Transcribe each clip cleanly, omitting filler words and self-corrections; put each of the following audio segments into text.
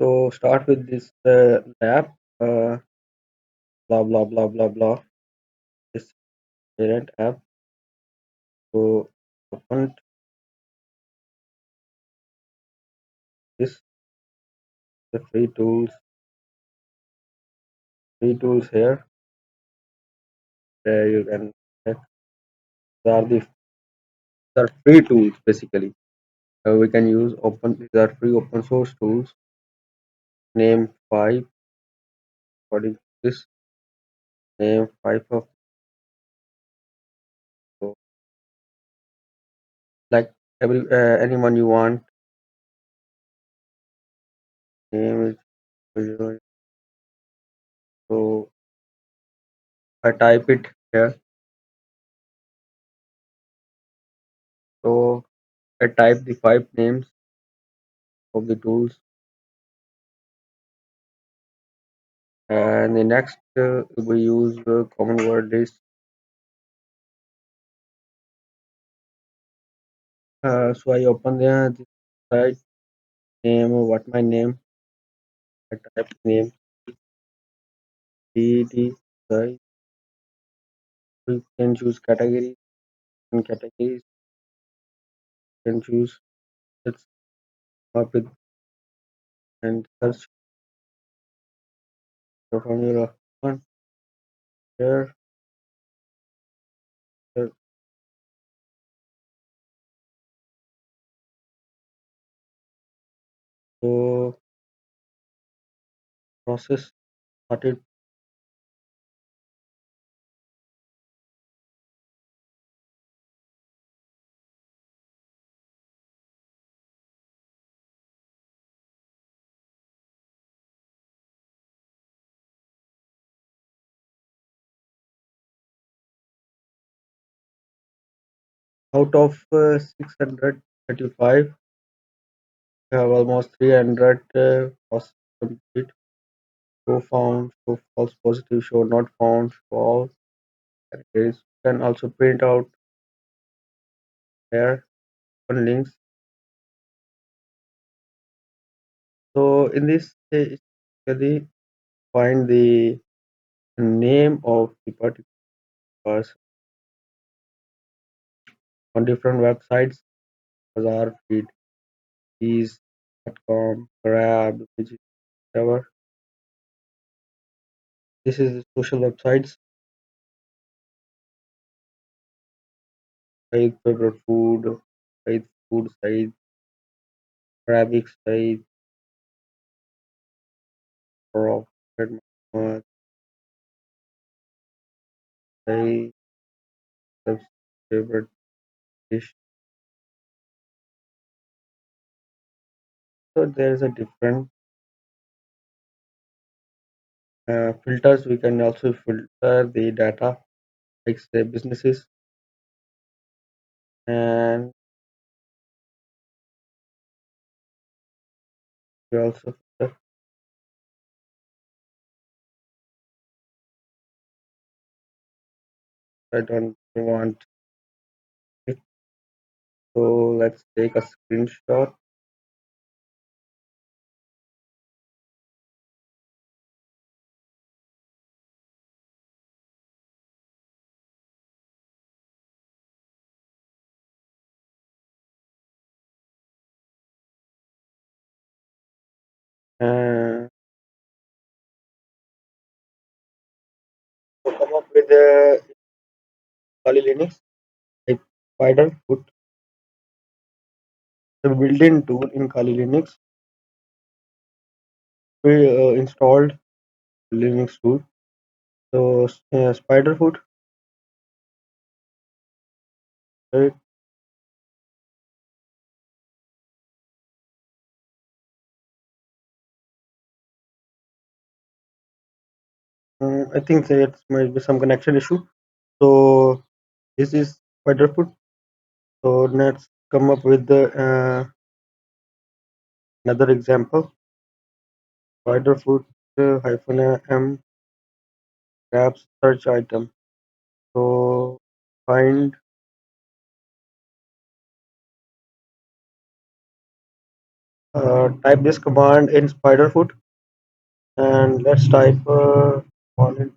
So start with this lab, uh, blah blah blah blah blah. This parent app. So open this the free tools here. There you can check. These are free tools basically. We can use open. These are free open source tools. Name five according to this. Name five of so like anyone you want. Name is so I type it here. So I type the five names of the tools, and the next we use common word is so I open the site name. What my name? I type name D site. We can choose category and categories. Can choose let's up with and search the formula one here. Here. So process started. Out of 635, we have almost 300 process complete. Show found, show false positive, show not found, show all. Categories. You can also print out here on links. So in this basically find the name of the particular person on different websites. Bazaar, feed, ease.com, Grab, whichever. This is the social websites. Site favorite food, site food site, Arabic site, Prophet Muhammad site, favorite dish. So there is a different filters. We can also filter the data like say businesses and we also filter. I don't want it. So let's take a screenshot and come up with a Kali Linux like spider put the built-in tool in Kali Linux. We installed Linux tool. So spider foot. Right? I think there might be some connection issue. So this is spider foot. So let's come up with the another example. Spider foot hyphen m grabs search item. So find Type this command in Spiderfoot and let's type monitor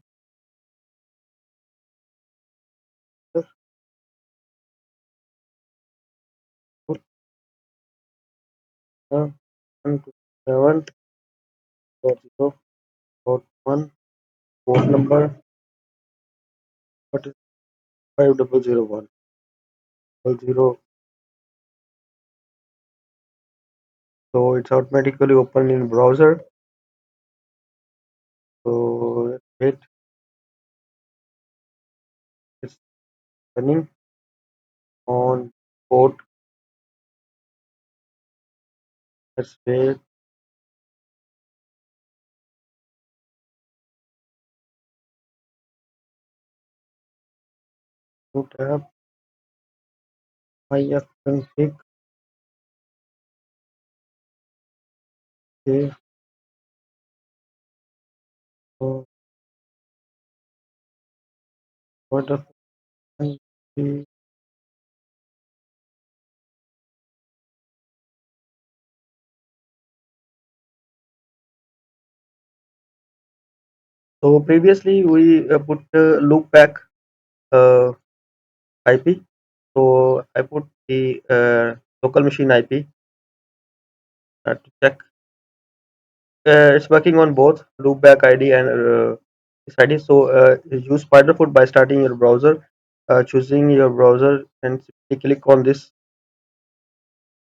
uh, 127.0.1 port number. What is 5001 0? So it's automatically open in browser. So let's wait, it's running on port. Let's wait. New tab. IF config. Okay. So what the fuck? So previously we put loopback IP. So I put the local machine IP to check. It's working on both loopback ID and this ID. So use Spiderfoot by starting your browser, choosing your browser, and simply click on this,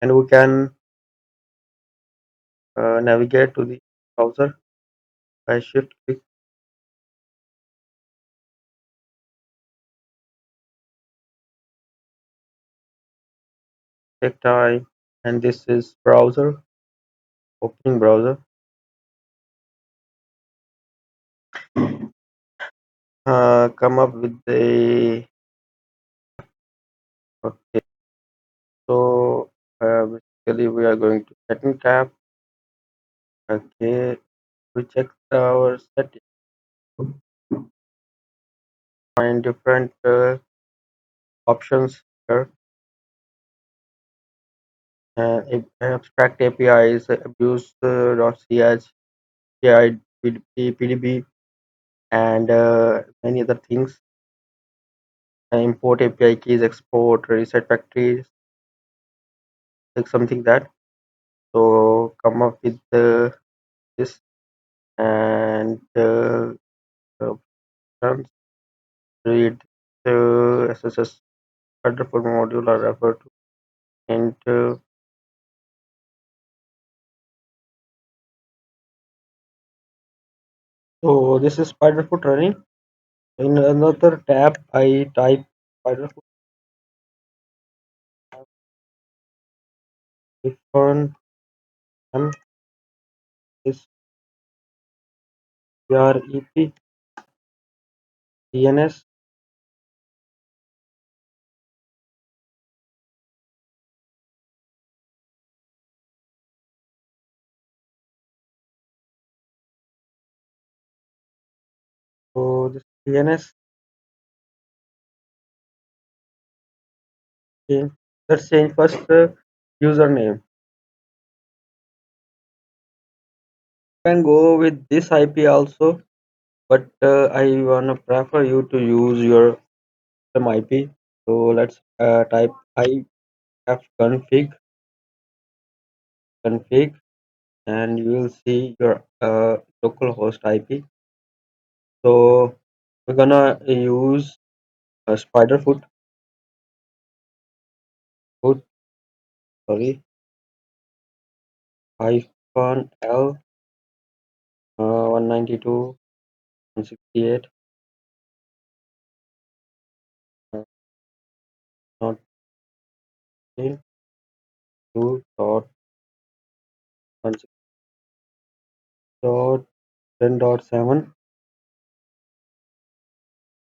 and we can navigate to the browser by shift click. Take time, and this is browser, opening browser. Come up with the okay. So basically we are going to setting tab. Okay, we check our setting, find different options here. Abstract APIs, abuse.ch, CI, PDB, and many other things. Import API keys, export, reset factories, like something that. So come up with this and options. Read the SSS wonderful module are referred to and so this is Spiderfoot running. In another tab, I type Spiderfoot different M is REP DNS. So this DNS change. Let's change first username. You can go with this IP also, but I wanna prefer you to use your some IP. So let's type ifconfig and you will see your localhost IP. So we're gonna use Spiderfoot foot sorry hyphen L 192.168 not 2 dot 16 dot 10.7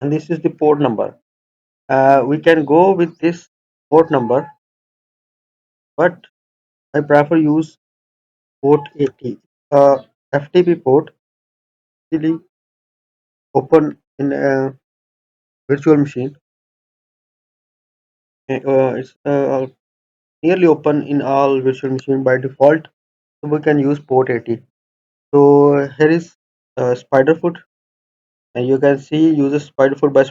and this is the port number. We can go with this port number, but I prefer use port 80. FTP port easily open in a virtual machine. It's nearly open in all virtual machine by default. we can use port 80. So here is Spiderfoot, and you can see uses Spiderfoot by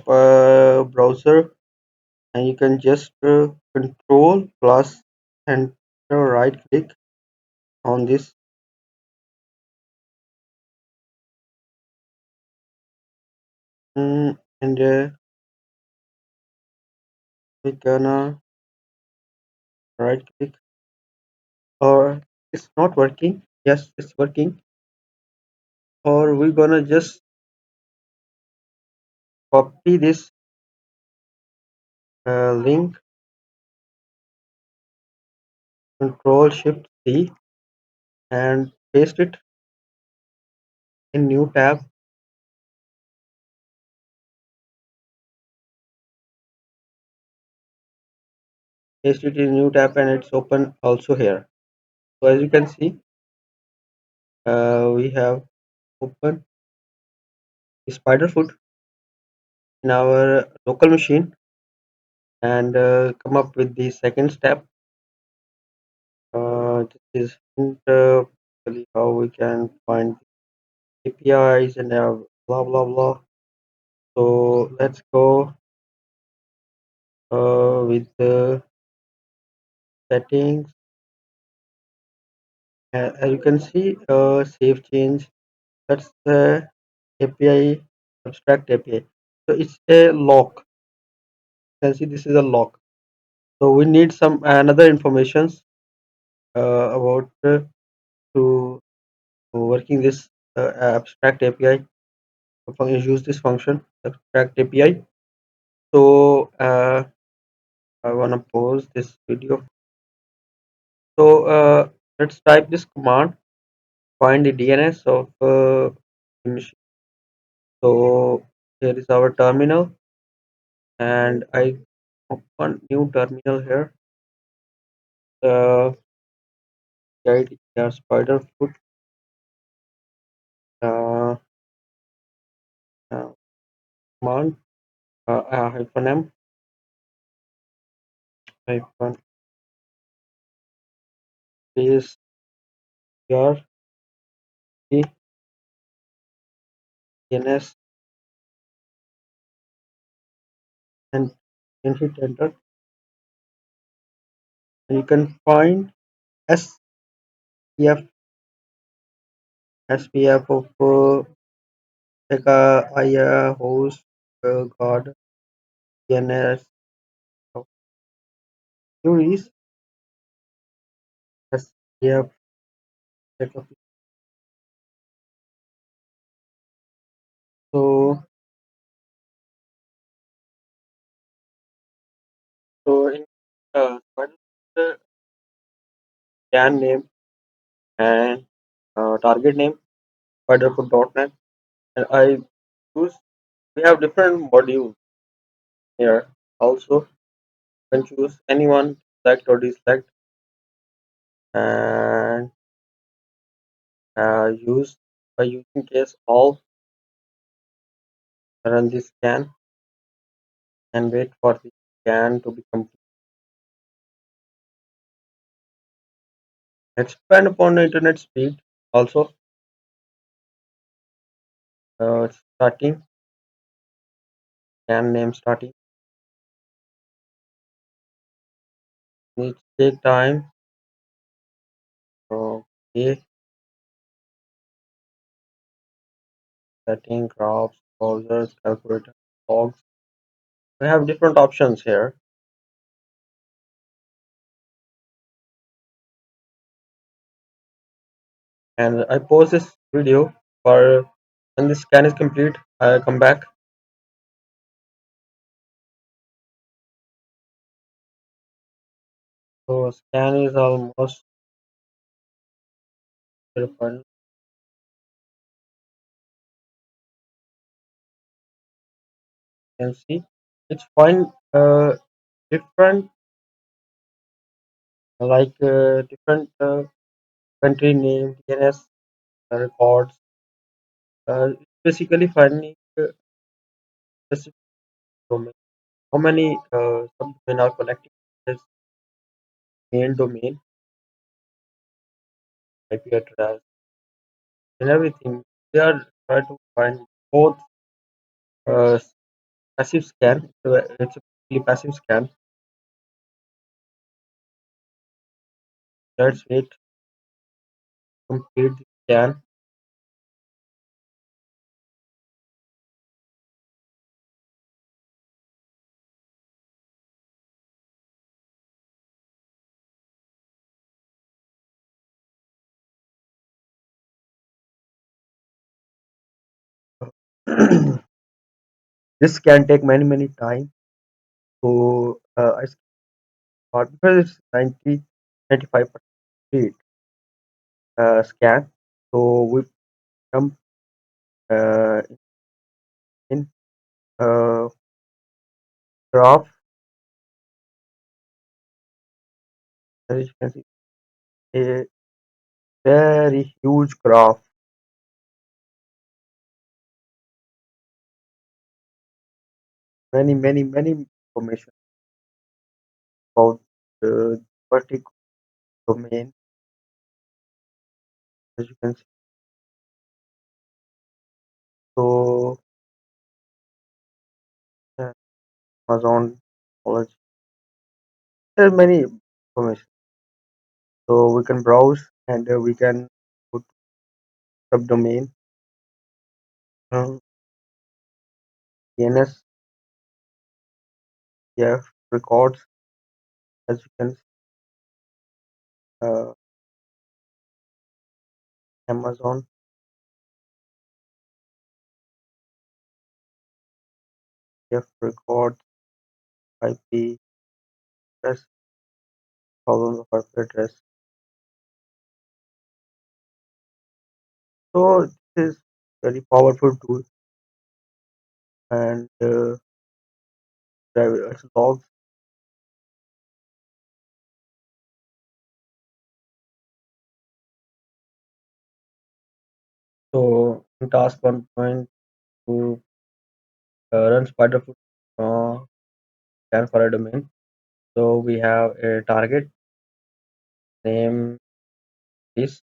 browser, and you can just control plus and right click on this, and we gonna right click, or it's not working. Yes, it's working. Or we're gonna just copy this link, control shift C, and paste it in new tab, and it's open also here. So as you can see, we have opened the Spiderfoot in our local machine, and come up with the second step. This is basically how we can find APIs and blah blah blah. So let's go with the settings. As you can see, save change. That's the API, abstract API. So it's a lock. You can see this is a lock. So we need some another informations about to working this abstract API. Use this function abstract API. So I wanna pause this video. So let's type this command. Find the DNS of the machine. So here is our terminal, and I open new terminal here. The guide here spider foot uh, uh, command hyphen m hyphen is your DNS, and then hit enter, and you can find SPF SPF of like I host god DNS of queries SPF set of. So in what is the can name and target name spiderfoot.net, and I choose. We have different modules here. Also, you can choose anyone, select or deselect, and use by using case all, run the scan and wait for the scan to be complete. It's depend upon the internet speed. Also, starting scan name starting needs take time. Okay, setting crops, browsers, calculator, logs. We have different options here, and I pause this video for when the scan is complete. I come back. So scan is almost verified. You can see it's fine. Different different country name, DNS records. It's basically finding specific domain. How many subdomain are connected to this main domain? IP address, and everything. They are trying to find both uh, passive scan. It's a basically passive scan. Let's wait, complete the scan. This can take many time. So I start because it's 95% complete scan. So we come uh, in graph, as you can see, a very huge graph, many information about the particular domain, as you can see. So uh, Amazon knowledge, there are many information. So we can browse and we can put subdomain, um, DNS, yeah, records, as you can see, uh, Amazon, yeah, records, IP address, thousands of IP address. So this is very powerful tool and drive logs. So in task 1.2, run spider foot scan for a domain. So we have a target name is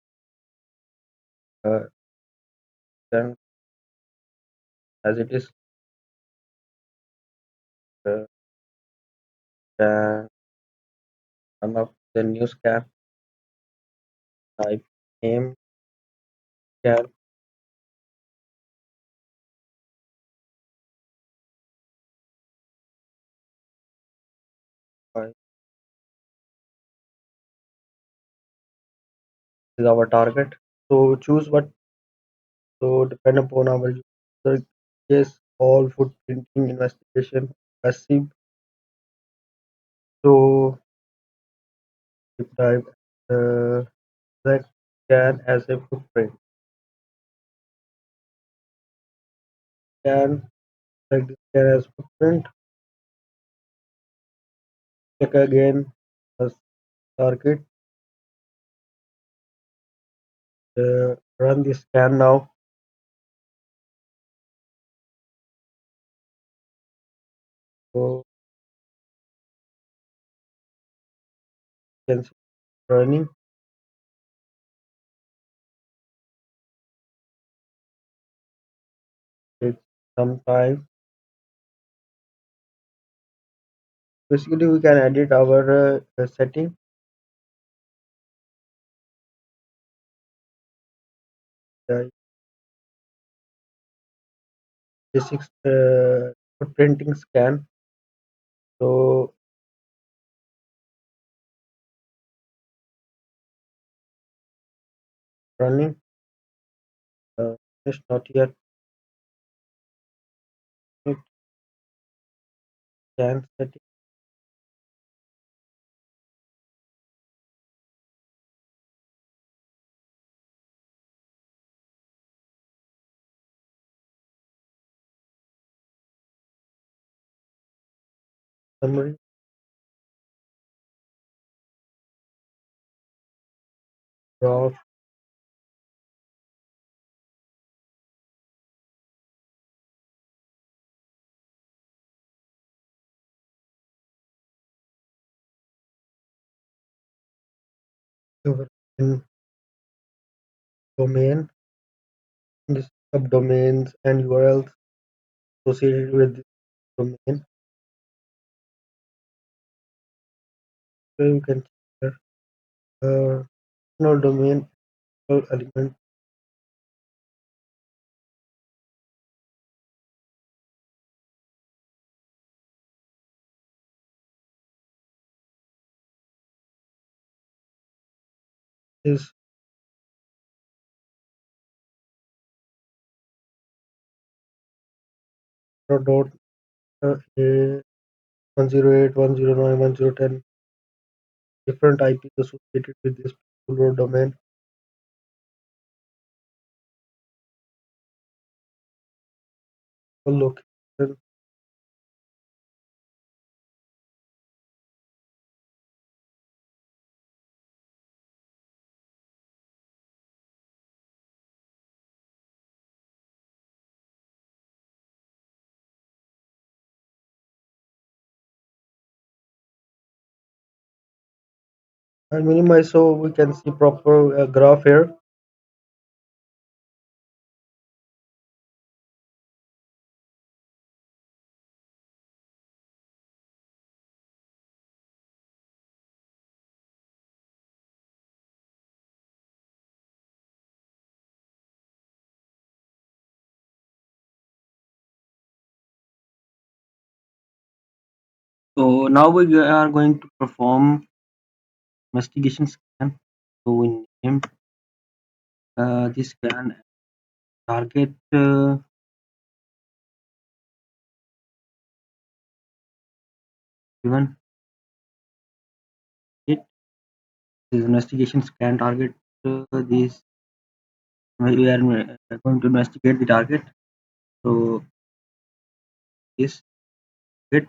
then as it is uh, scan one of the new scan type name scan. This is our target. So choose what. So depend upon our user case, all footprinting investigation passive. So deep dive uh, that scan as a footprint. Scan like this scan as footprint. Check again as target. Run the scan now. So you can see running. Take some time. Basically, we can edit our setting. The basic footprinting scan. So running. Just not yet. It scan setting summary. Graph. Overview. domain, this subdomains and URLs associated with this domain. So you can check here. Domain element is dot a 108, 109, 1010 different IPs associated with this particular domain. Location and minimize so we can see proper graph here. So now we are going to perform investigation scan. So we name this scan target given it. This investigation scan target. This we are going to investigate the target. So this target.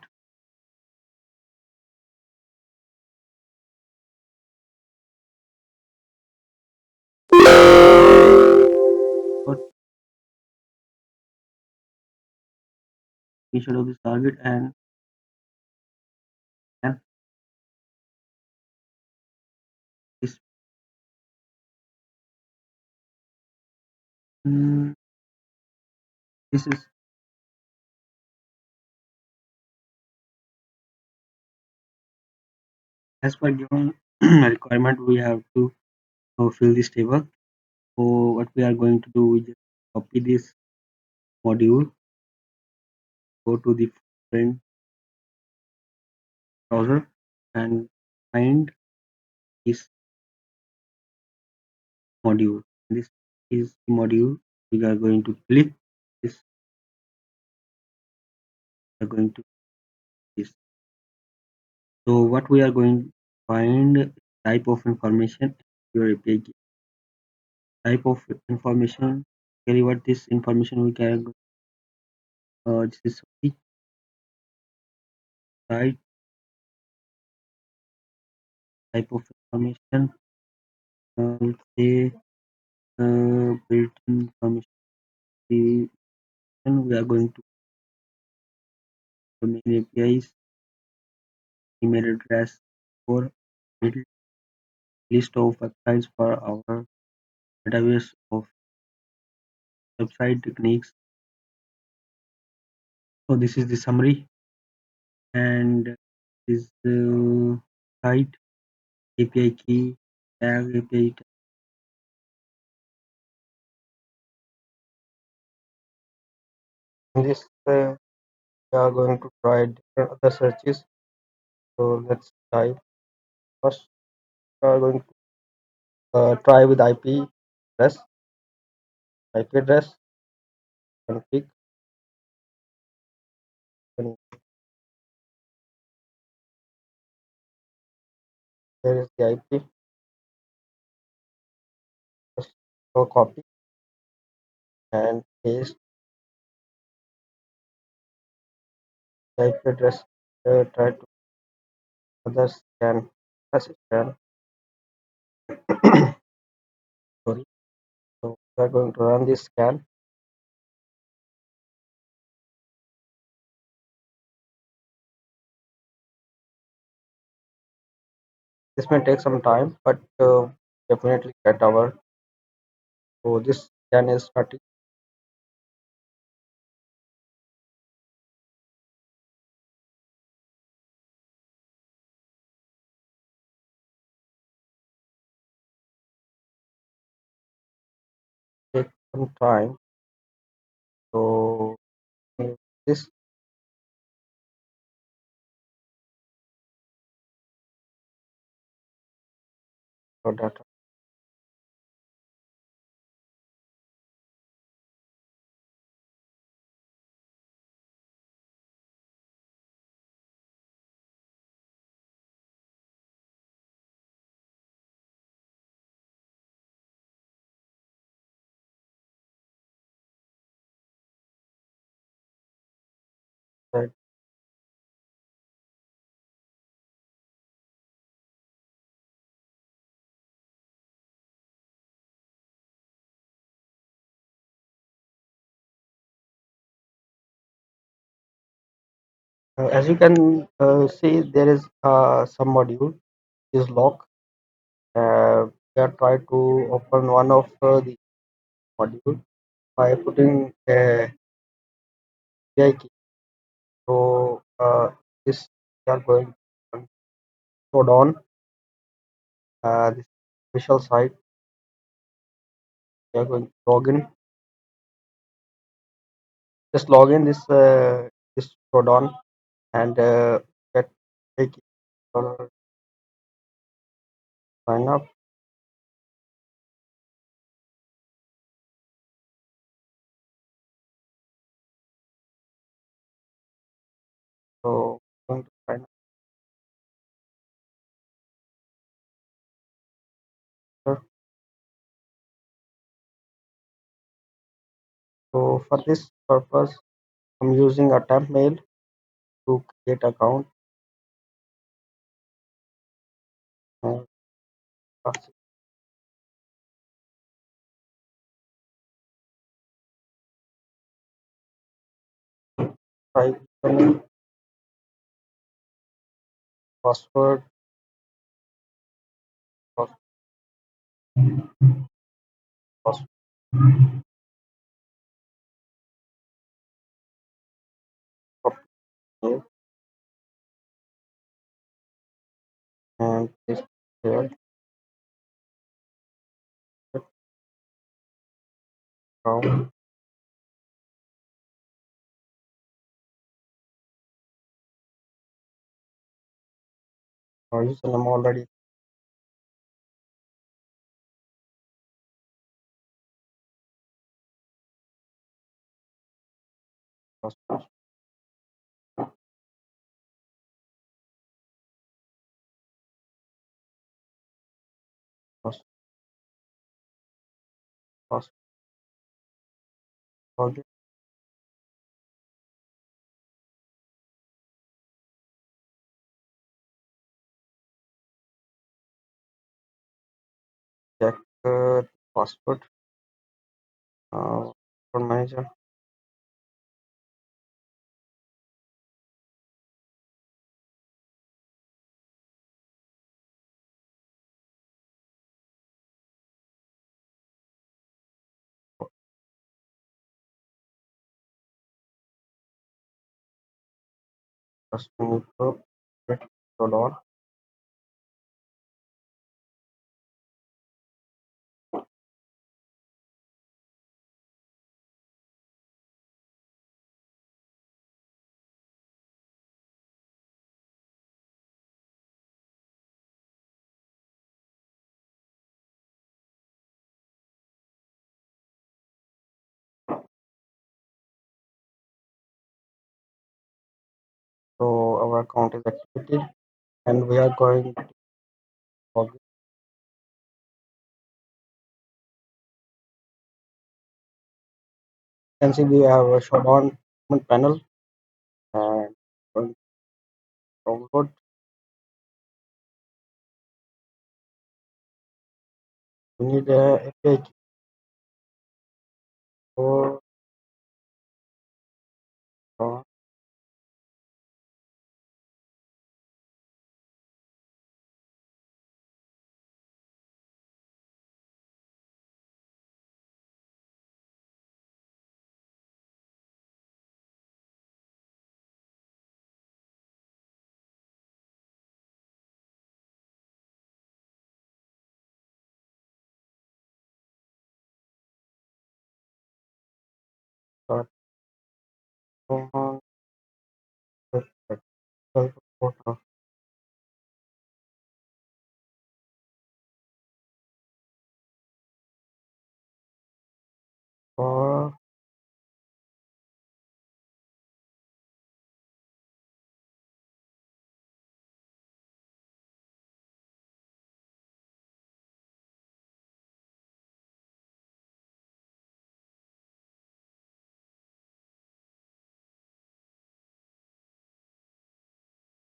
What we should of this target and this mm, this is as per given requirement we have to fill this table. So what we are going to do, we just copy this module, go to the print browser and find this module. This is the module we are going to click this, we are going to this. So what we are going to find type of information your API type of information. Really what this information we can this is the site type of information, let's say built-in information. We are going to domain APIs, email address for list of websites for our database of website techniques. So this is the summary and this site API key tag API tag. In this we are going to try different other searches. So let's type first. We are going to try with IP address config, and here is the IP. Just go copy and paste the IP address. Try to others can message can. Sorry. So we are going to run this scan. This may take some time, but definitely get our So this scan is starting. Take some time. So this data. Right. As you can see, there is some module is locked. We are trying to open one of the module by putting a PI key. So this we are going to code on this official site. We are going to log in. Just log in this code on and get PI key for sign up. So going to sign up. So for this purpose, I'm using a temp mail to create account. Uh, Type username, password, password, password, name, and this here account. Username already password, password, password. Login. Check password. Password manager. First we need to get code on. So our account is activated, and we are going to log in. You can see we have a showdown panel and going to download. We need a API key for uh, start on the technical report of for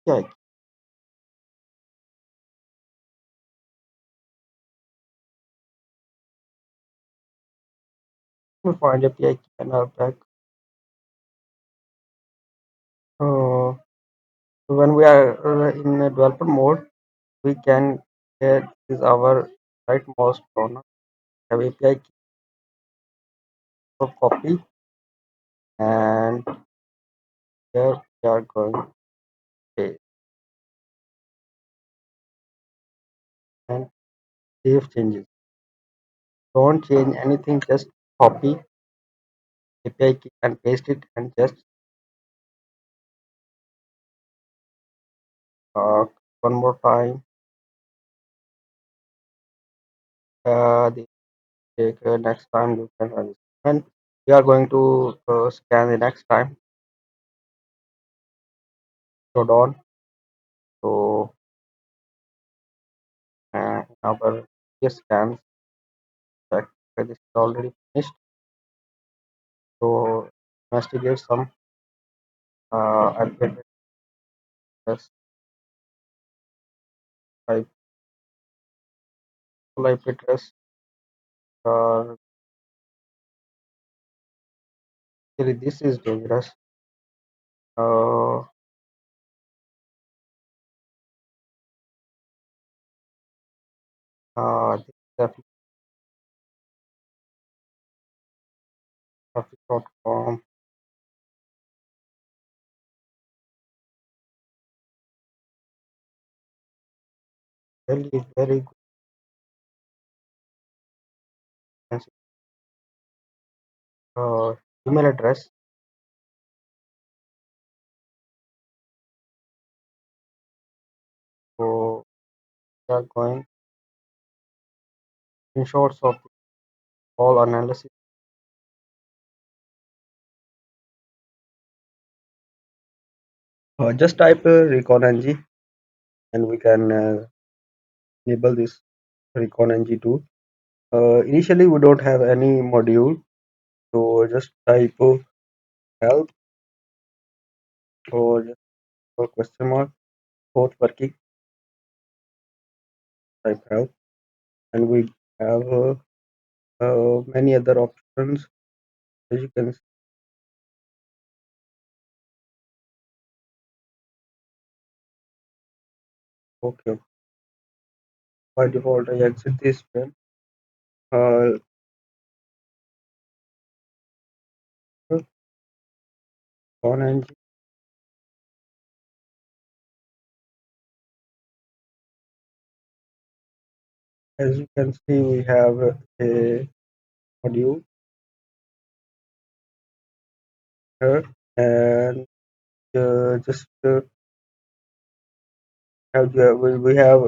yeah, we find API key and our back. Uh, when we are in a developer mode, we can get this our right mouse corner, have API key for copy, and here we are going to paste and save changes. Don't change anything, just copy API key and paste it and just uh, one more time. The take next time you can run it. And we are going to scan the next time. So on. So our yes scans check that this is already finished. So investigate some IP address type full IP address. Uh, Actually, this is dangerous. Uh, this is traffic.com. Really very good. Email address. So we are going screenshots of all analysis. Just type recon ng and we can enable this recon ng tool. Initially we don't have any module, so just type help or just question mark, both working, type help, and we have many other options as you can see. Okay, by default I exit this one. On and as you can see we have a module here, and just have we have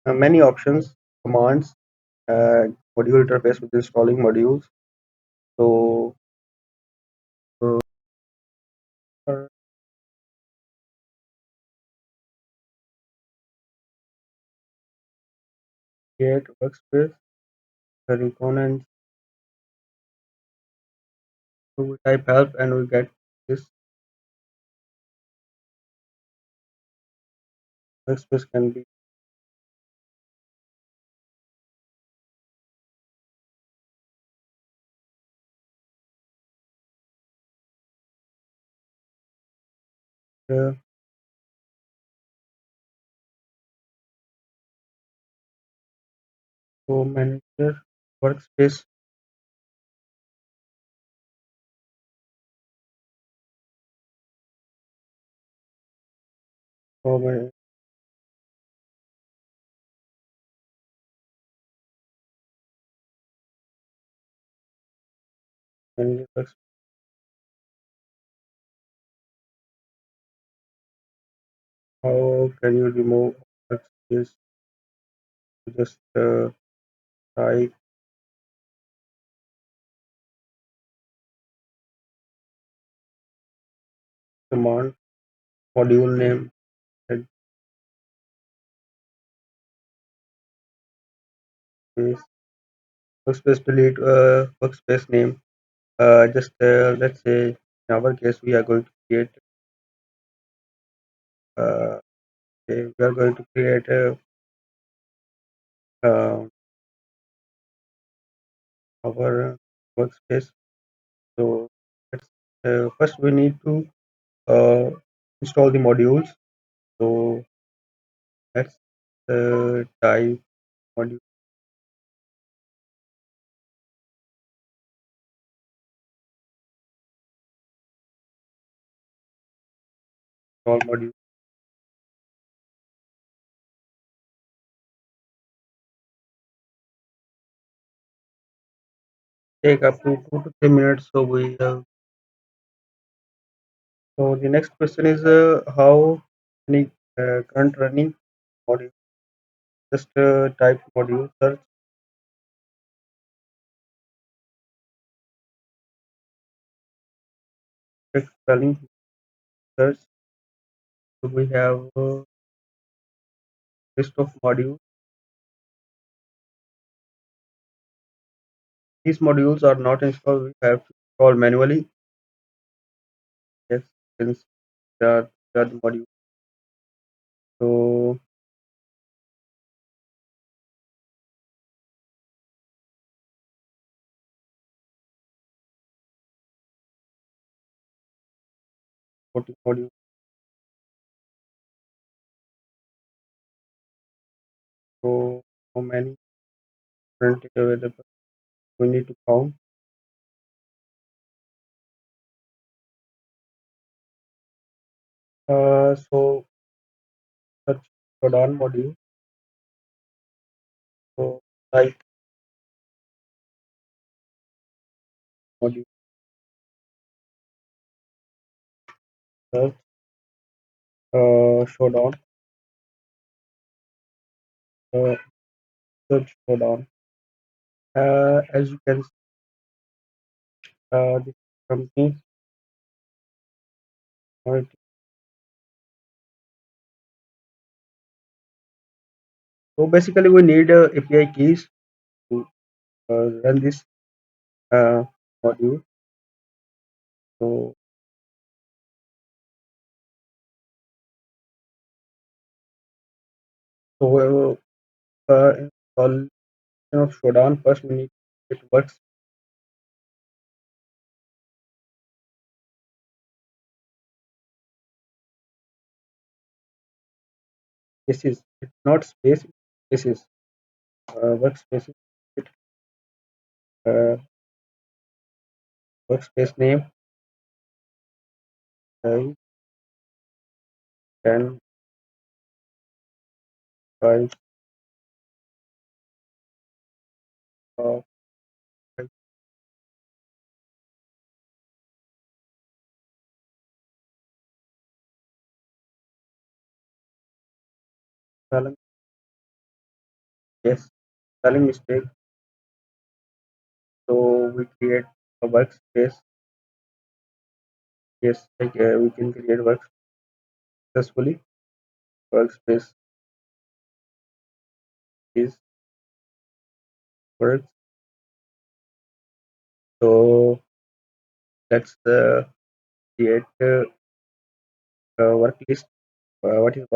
many options, commands, module interface with installing modules. So uh, create workspace, recon, so we type help and we get this workspace can be uh, so manager workspace. So manager workspace. How can you remove workspace? Just type command module name and space workspace delete workspace name. Just let's say in our case we are going to create uh, we are going to create uh, our workspace. So let's first we need to uh, install the modules. So let's type module install module. Take up to 2 to 3 minutes. So the next question is how many current running module. Just type module search text spelling search. So we have list of modules. These modules are not installed. We have to install manually. Yes, since they are the module. So what module? So how many currently available? We need to count. So search Rodan module. So type module search showdown. Uh, search showdown. As you can see, this company. So basically, we need API keys to run this uh, module. So, installation of Showdown first we need it works. Spaces. It's not space. Spaces. Workspaces. It, uh, workspace name. I can find uh, spelling. Yes, spelling mistake. So we create a workspace. Yes, like, we can create work successfully. Workspace is works. So let's create work list. What is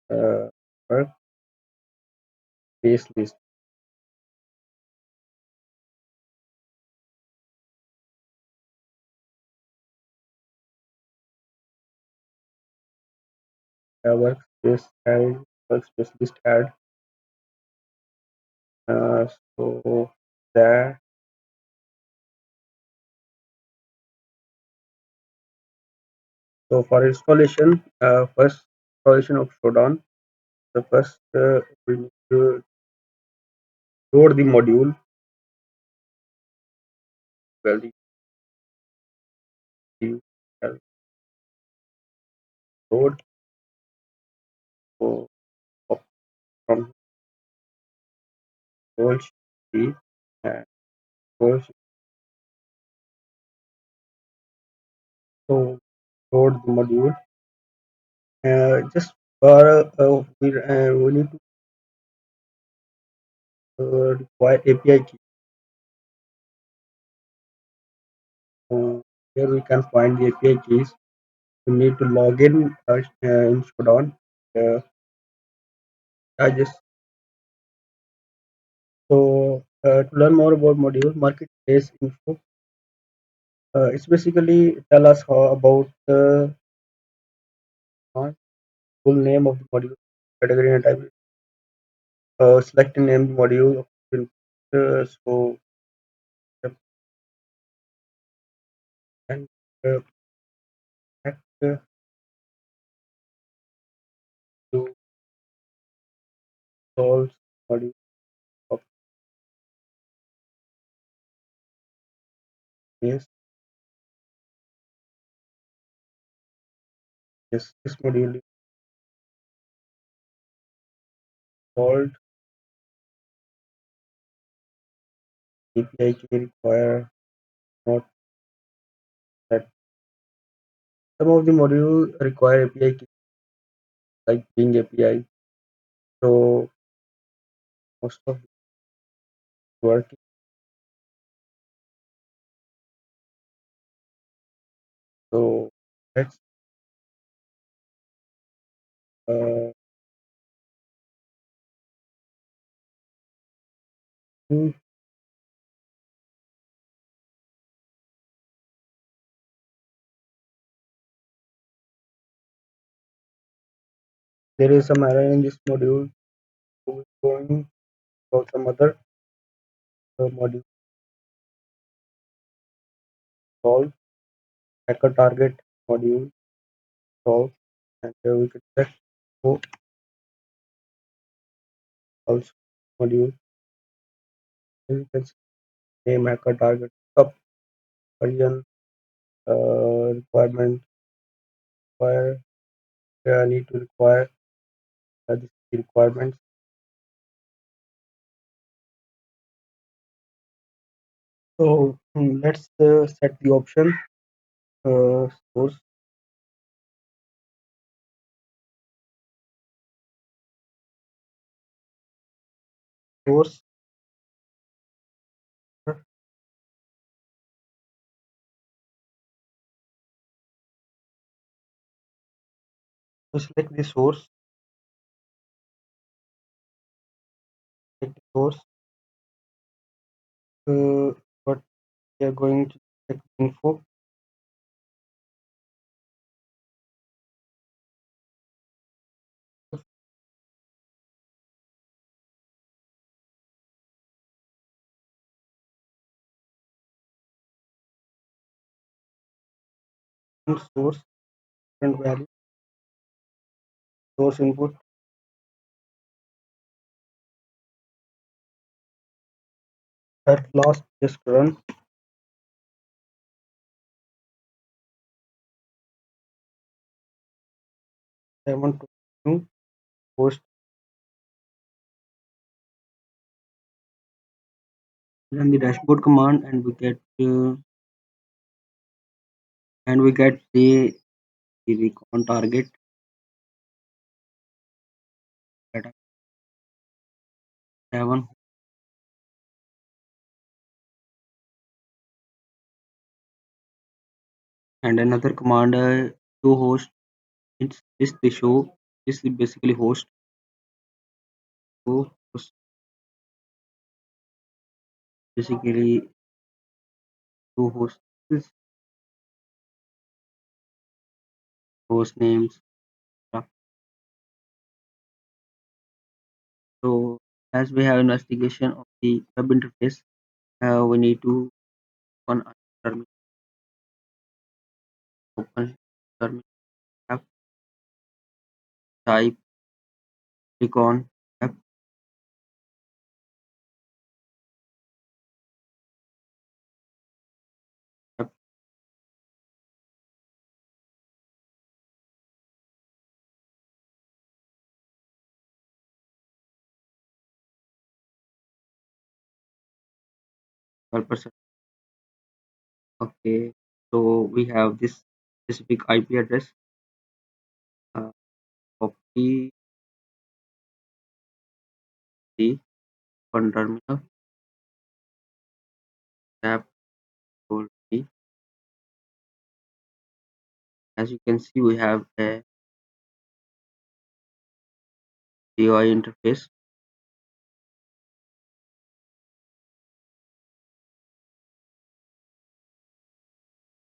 uh, workspace list? Workspace add workspace list add. Uh, so that so for installation, first installation of Showdown. The first we need to load the module. Well, the load so up from control C and control C. So load the module. Just for we need to require API key. So here we can find the API keys. We need to log in Shodan. Uh, I just to learn more about module marketplace info. It's basically tell us how about the full name of the module, category and type. Select a name module. So and back to solve module of yes, yes, this module is called API key require not that some of the module require API key like Bing API. So most of the work so let's uh, do- there is some error in this module. So we're going about some other module solve hacker target module solve and we could check for also module. Here you can see name hacker target up version requirement require need to require this requirements. So let's set the option source source. So select the source, select the source. But we are going to check info. Source and value source input at last just run 7 to post run the dashboard command and we get the recon target at 7 and another command to host it's is the show is the basically host so basically to host is host names stuff. So as we have investigation of the web interface we need to open a terminal open terminal app type recon app app 12%. Okay, so we have this specific IP address, copy the one terminal, tap control T. As you can see, we have a GUI interface.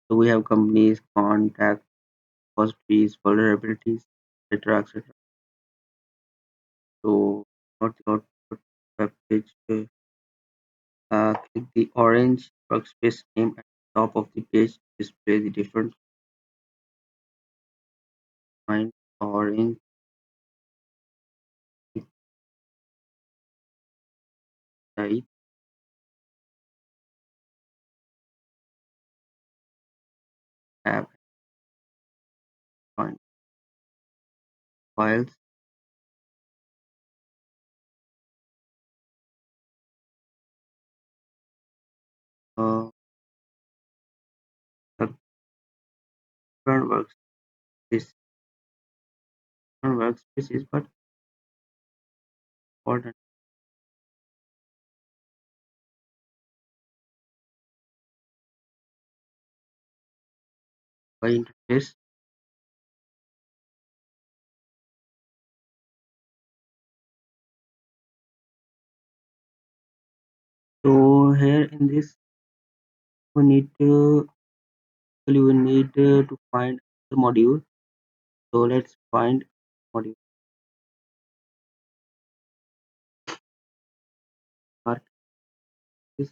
So we have companies, contact, repositories, vulnerabilities, etc. etc. So not the output web page. Click the orange workspace name at the top of the page to display the different find orange site tab find files. Uh, the current workspace current workspace is but important by interface. So here in this we need to to find the module. So let's find module mark this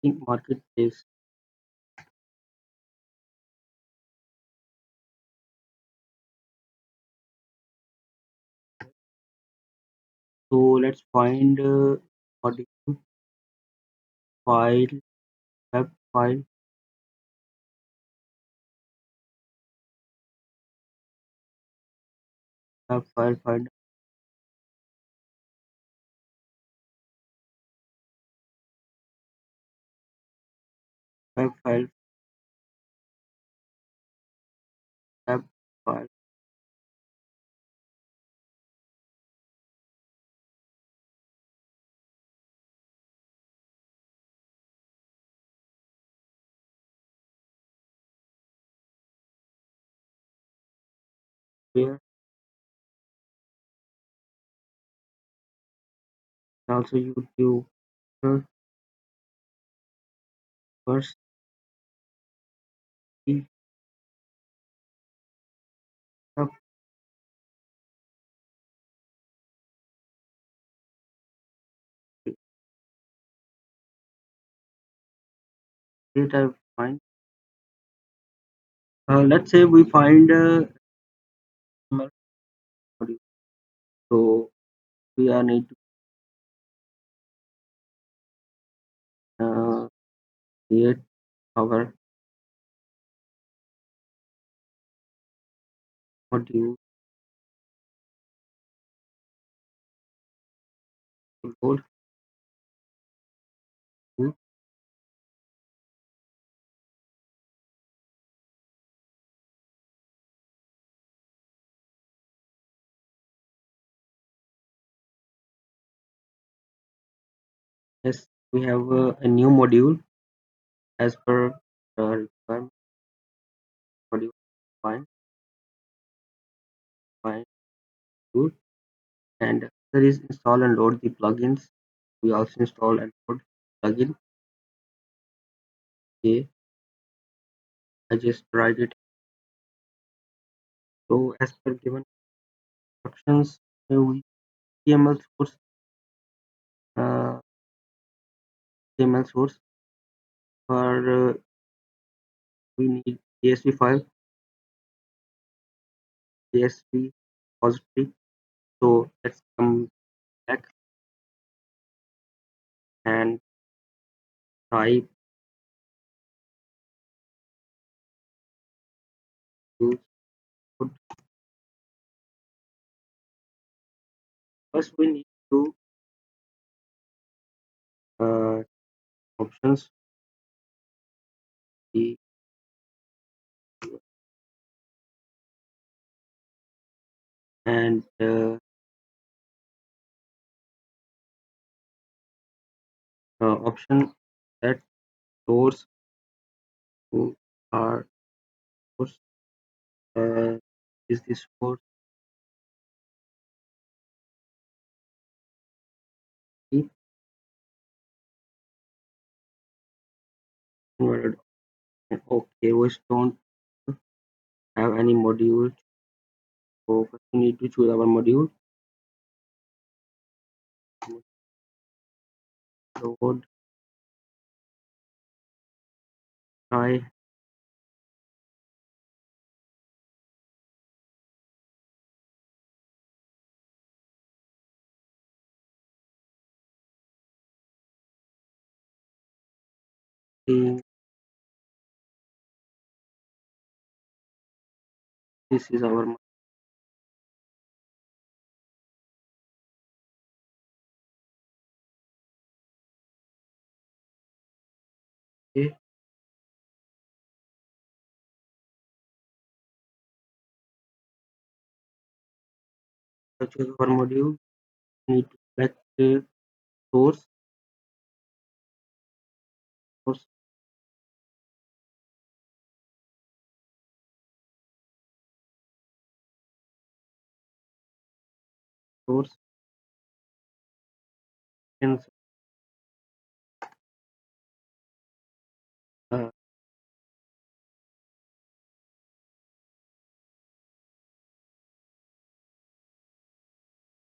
in marketplace. So let's find module file web file web file find web file web file. Where also YouTube first the web data find. Let's say we find HTML module. So we are need to create our module control to yes we have a new module as per the requirement module find find tool and there is install and load the plugins. We also install and load plugin. Okay, I just write it. So as per given instructions, we HTML source uh, HTML source for we need CSV file, CSV repository. So let's come back and type to put. First we need to options the and option that source who are source uh, is the source key converted. Okay, we don't have any module, so first we need to choose our module. Load try think this is our okay. To choose our module, we need to select source, source, source, and uh,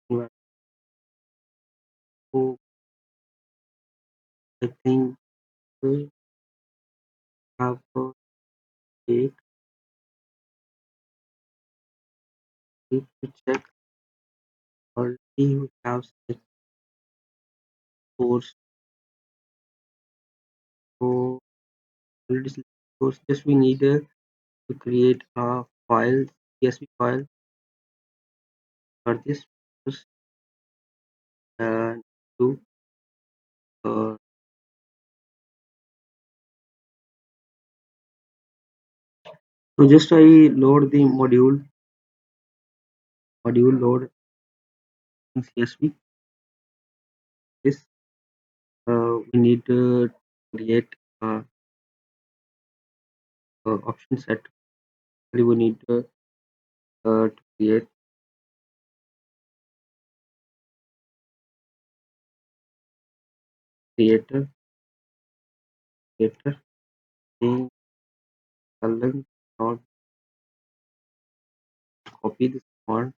convert. So I think we have to take it to check already we have select source. So already select source. Just we need to create a file, CSV file for this. Just to uh, so just I load the module load in CSV. This we need to create option set. We need to create creator creator name column not copy this command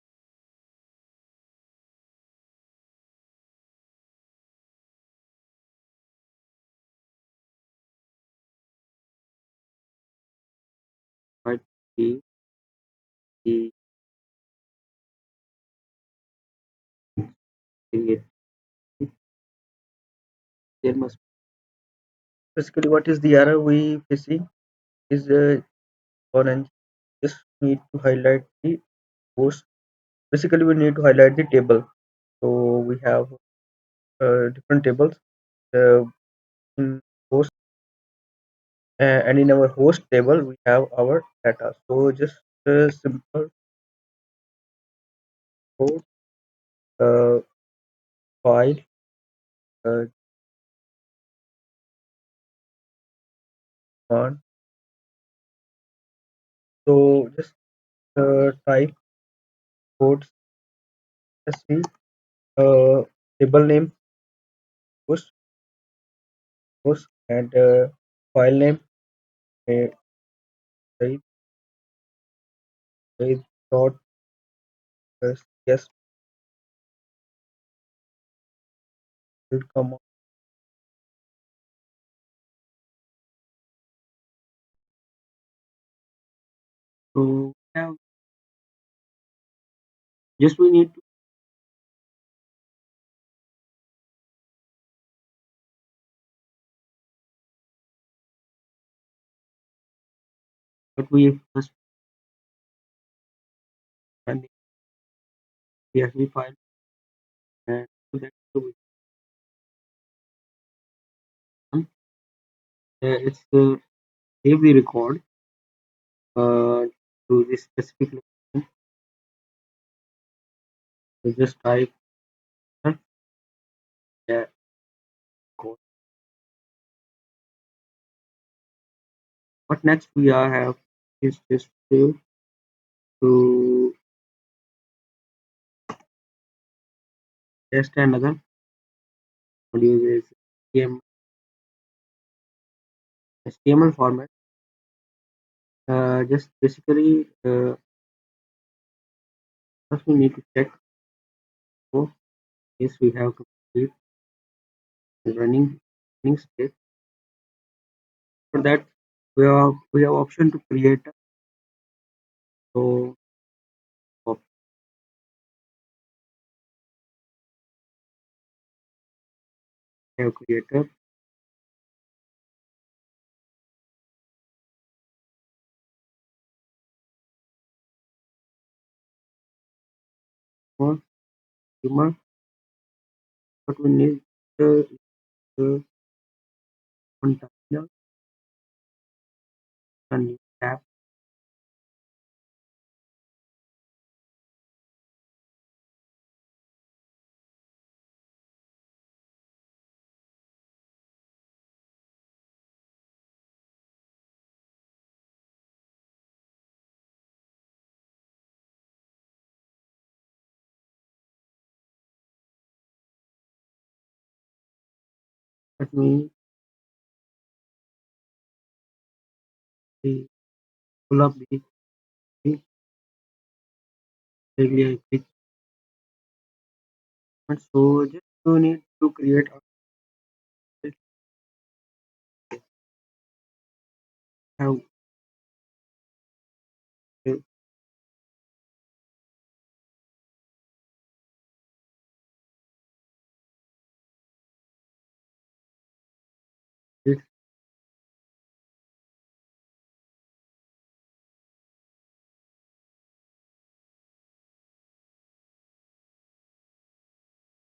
right the create. There must basically what is the error we facing is orange. Just need to highlight the post. Basically we need to highlight the table. So we have different tables uh, in host and in our host table we have our data. So just simple host uh, file uh, command. So just type codes sv table name host host and file name uh, right, right, dot yes will come. So yeah, just we need to but we first run the CSV file and so that we can it's save the record uh, to this specific location. So just type the code. What next we are have is just to test another module is HTML format. Just basically first we need to check for yes we have complete the running state. For that we have option to create so we have creator for consumer. What we need the one terminal and new tab. Let me see, pull up the regular click. And so just you need to create a have this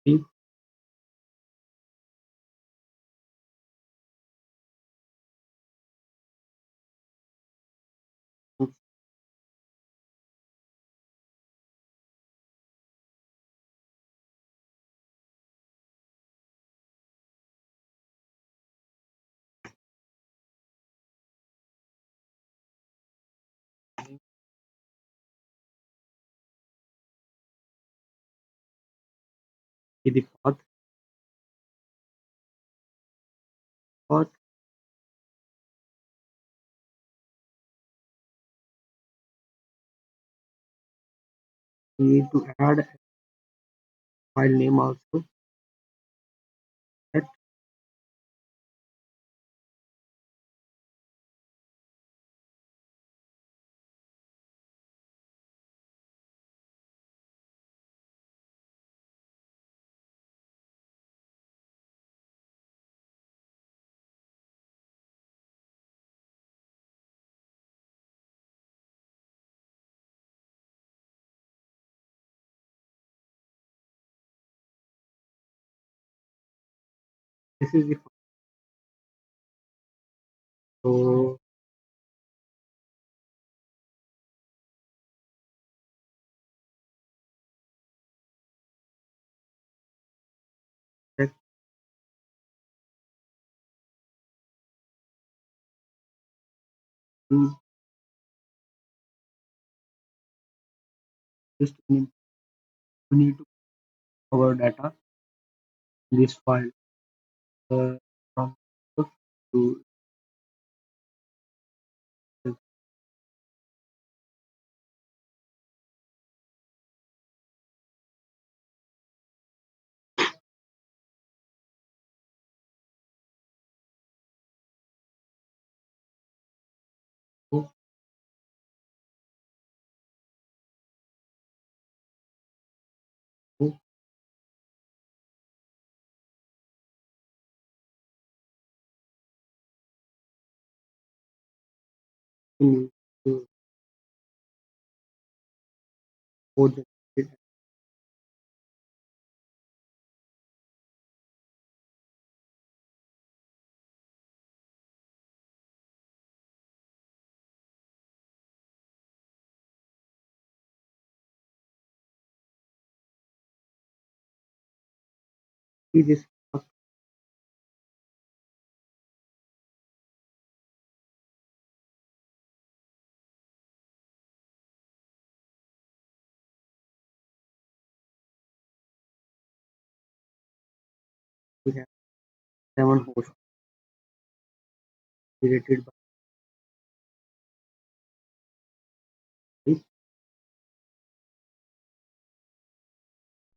three the path we need to add file name also. That this is the so that we just need to our data in this file from to to to to code the See this we have 7 hosts created